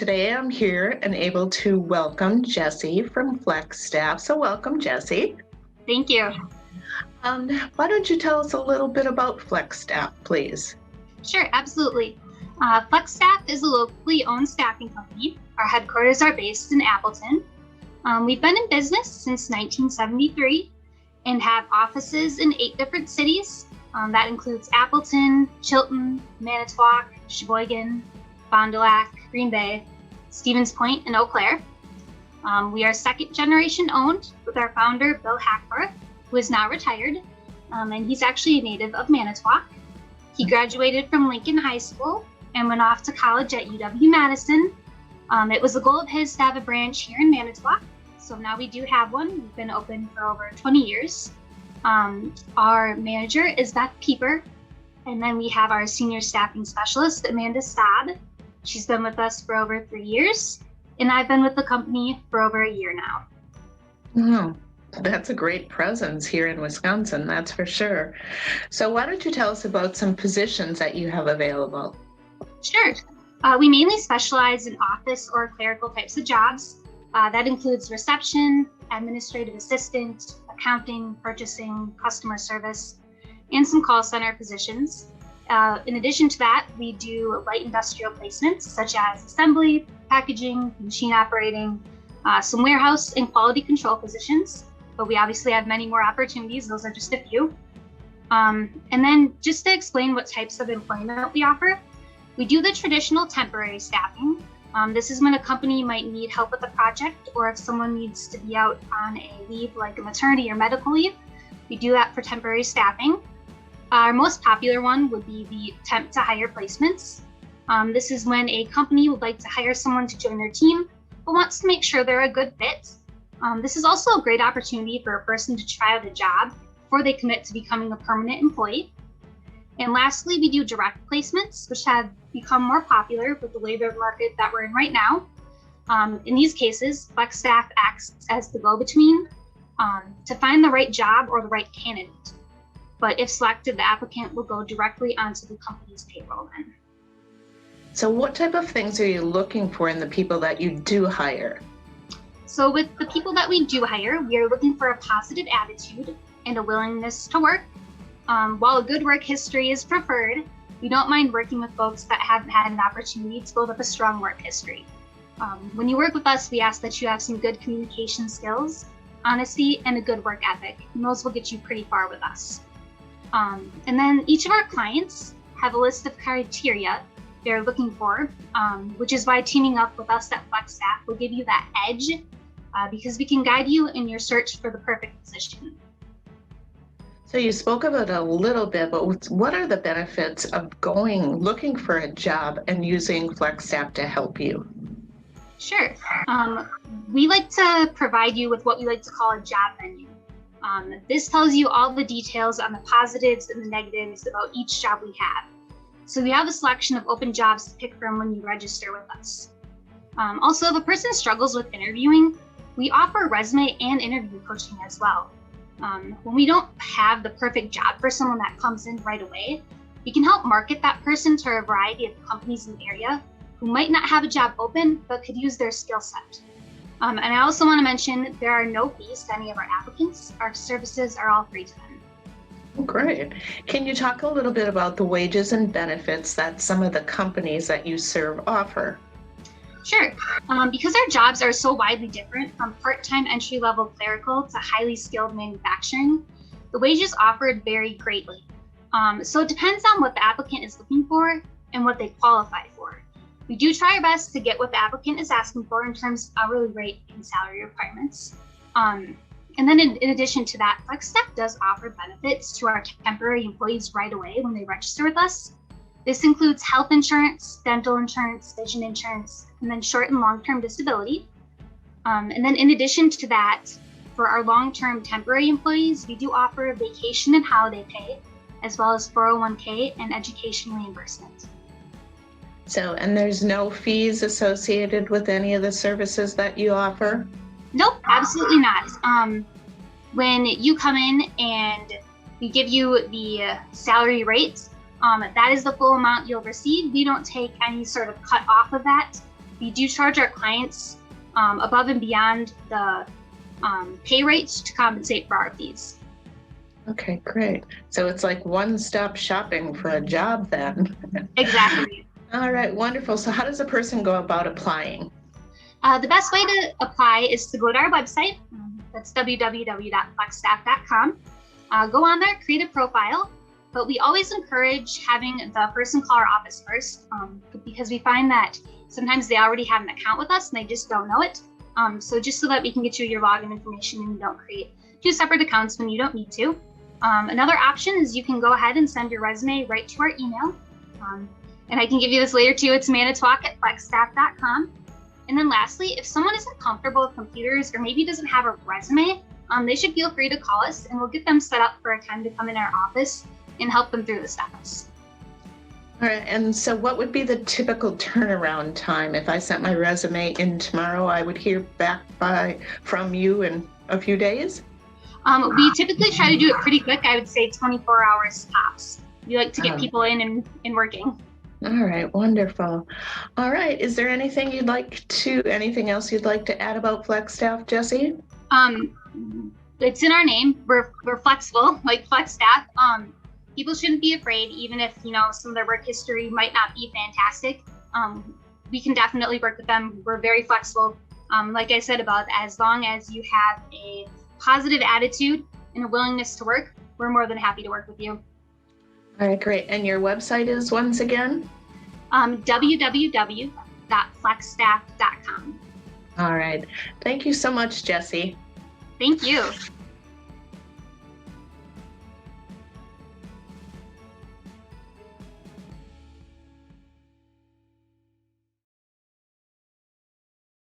Today I'm here and able to welcome Jessie from Flexstaff. So welcome, Jessie. Thank you. Why don't you tell us a little bit about Flexstaff, please? Sure, absolutely. Flexstaff is a locally owned staffing company. Our headquarters are based in Appleton. We've been in business since 1973 and have offices in 8 different cities. That includes Appleton, Chilton, Manitowoc, Sheboygan, Fond du Lac, Green Bay, Stevens Point, and Eau Claire. We are second generation owned with our founder, Bill Hackworth, who is now retired, and he's actually a native of Manitowoc. He graduated from Lincoln High School and went off to college at UW-Madison. It was a goal of his to have a branch here in Manitowoc, so now we do have one. We've been open for over 20 years. Our manager is Beth Pieper, and then we have our senior staffing specialist, Amanda Stadd. She's been with us for over 3 years, and I've been with the company for over a year now. Oh, that's a great presence here in Wisconsin, that's for sure. So why don't you tell us about some positions that you have available? Sure. We mainly specialize in office or clerical types of jobs. That includes reception, administrative assistant, accounting, purchasing, customer service, and some call center positions. In addition to that, we do light industrial placements such as assembly, packaging, machine operating, some warehouse and quality control positions, but we obviously have many more opportunities. Those are just a few. And then just to explain what types of employment we offer, we do the traditional temporary staffing. This is when a company might need help with a project, or if someone needs to be out on a leave like a maternity or medical leave, we do that for temporary staffing. Our most popular one would be the temp to hire placements. This is when a company would like to hire someone to join their team, but wants to make sure they're a good fit. This is also a great opportunity for a person to try out a job before they commit to becoming a permanent employee. And lastly, we do direct placements, which have become more popular with the labor market that we're in right now. In these cases, Flexstaff acts as the go-between to find the right job or the right candidate. But if selected, the applicant will go directly onto the company's payroll then. So what type of things are you looking for in the people that you do hire? So with the people that we do hire, we are looking for a positive attitude and a willingness to work. While a good work history is preferred, we don't mind working with folks that haven't had an opportunity to build up a strong work history. When you work with us, we ask that you have some good communication skills, honesty, and a good work ethic, and those will get you pretty far with us. And then each of our clients have a list of criteria they're looking for, which is why teaming up with us at Flexstaff will give you that edge because we can guide you in your search for the perfect position. So you spoke about it a little bit, but what are the benefits of looking for a job and using Flexstaff to help you? Sure. We like to provide you with what we like to call a job menu. This tells you all the details on the positives and the negatives about each job we have. So we have a selection of open jobs to pick from when you register with us. Also, if a person struggles with interviewing, we offer resume and interview coaching as well. When we don't have the perfect job for someone that comes in right away, we can help market that person to a variety of companies in the area who might not have a job open but could use their skill set. And I also want to mention there are no fees to any of our applicants. Our services are all free to them. Great. Can you talk a little bit about the wages and benefits that some of the companies that you serve offer? Sure. Because our jobs are so widely different, from part-time entry-level clerical to highly skilled manufacturing, the wages offered vary greatly. So it depends on what the applicant is looking for and what they qualify for. We do try our best to get what the applicant is asking for in terms of hourly rate and salary requirements. And then in addition to that, Flexstaff does offer benefits to our temporary employees right away when they register with us. This includes health insurance, dental insurance, vision insurance, and then short and long-term disability. And then in addition to that, for our long-term temporary employees, we do offer vacation and holiday pay, as well as 401k and education reimbursement. So, and there's no fees associated with any of the services that you offer? Nope, absolutely not. When you come in and we give you the salary rate, that is the full amount you'll receive. We don't take any sort of cut off of that. we do charge our clients above and beyond the pay rates to compensate for our fees. Okay, great. So it's like one-stop shopping for a job then. Exactly. All right, wonderful. So how does a person go about applying? The best way to apply is to go to our website. That's www.flexstaff.com. Go on there, create a profile. But we always encourage having the person call our office first because we find that sometimes they already have an account with us and they just don't know it. So just so that we can get you your login information and you don't create two separate accounts when you don't need to. Another option is you can go ahead and send your resume right to our email. And I can give you this later too. It's manitowoc@flexstaff.com. And then lastly, if someone isn't comfortable with computers or maybe doesn't have a resume, they should feel free to call us and we'll get them set up for a time to come in our office and help them through the steps. All right, and so what would be the typical turnaround time? If I sent my resume in tomorrow, I would hear back from you in a few days? We typically try to do it pretty quick. I would say 24 hours tops. We like to get people in and working. All right, wonderful. All right, is there anything else you'd like to add about Flexstaff, Jesse? It's in our name. We're flexible, like Flexstaff. People shouldn't be afraid, even if some of their work history might not be fantastic. We can definitely work with them. We're very flexible. Like I said, about as long as you have a positive attitude and a willingness to work, we're more than happy to work with you. All right, great. And your website is once again? www.flexstaff.com. All right. Thank you so much, Jesse. Thank you.